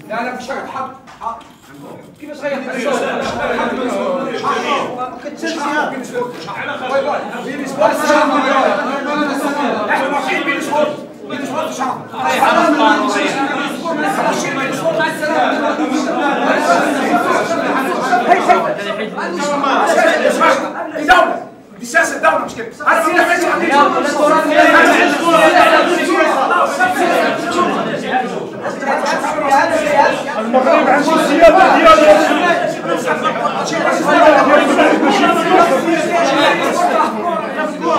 لا لا مش حق كيفاش غيحط دي سياسة الدولة مش كده. المغرب عنده السيادة ديالو.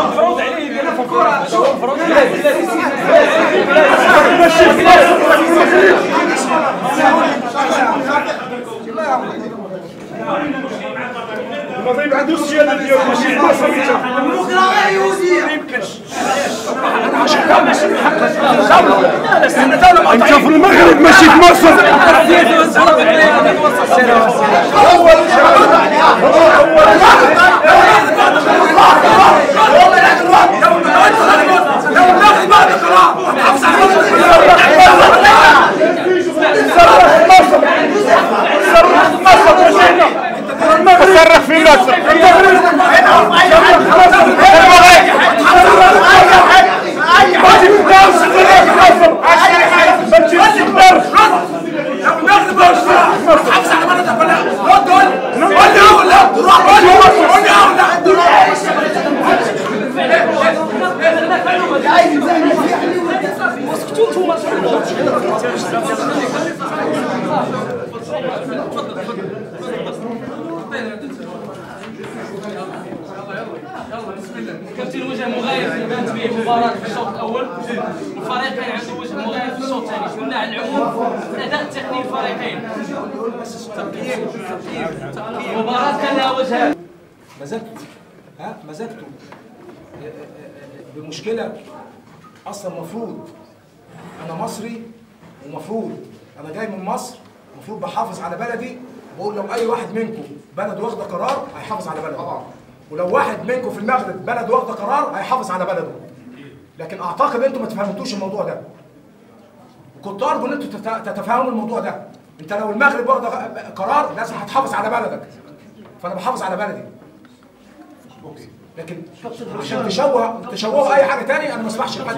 مفروض عليه مفروض المغرب عنده السيادة ديالو ماشي حنا سميتها. الديمقراطية يهودية. ما يمكنش. انت في المغرب ماشي في مصر. تصرف في مصر. كابتن وجه مغاير في بانت به المباراة في الشوط الأول، والفريق كان عنده وجه مغاير في الشوط الثاني، قلنا على العموم الأداء التقني للفريقين. المباراة كان لها وجهان. مزجته بمشكلة. أصلا المفروض أنا مصري، ومفروض أنا جاي من مصر، المفروض بحافظ على بلدي، بقول لو أي واحد منكم بلد واخدة قرار هيحافظ على بلده. ولو واحد منكم في المغرب بلد واخدة قرار هيحافظ على بلده. لكن أعتقد أنتم ما تفهمتوش الموضوع ده. وكنت أرجو إن أنتم تتفهموا الموضوع ده. أنت لو المغرب واخدة قرار لازم هتحافظ على بلدك. فأنا بحافظ على بلدي. لكن عشان تشوهوا اي حاجه ثانيه انا ما اسمحش لحد.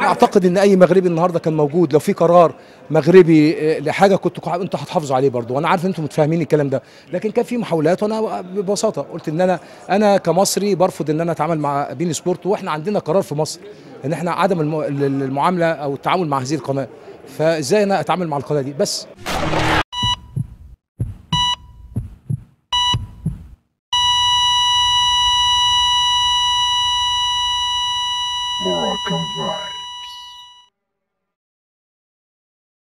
اعتقد ان اي مغربي النهارده كان موجود لو في قرار مغربي لحاجه انتوا هتحافظوا عليه برضه، وانا عارف ان انتوا متفاهمين الكلام ده، لكن كان في محاولات وانا ببساطه قلت ان انا كمصري برفض ان انا اتعامل مع بين سبورت، واحنا عندنا قرار في مصر ان احنا عدم المعامله او التعامل مع هذه القناه، فازاي انا اتعامل مع القناه دي بس. Moroccan Pride.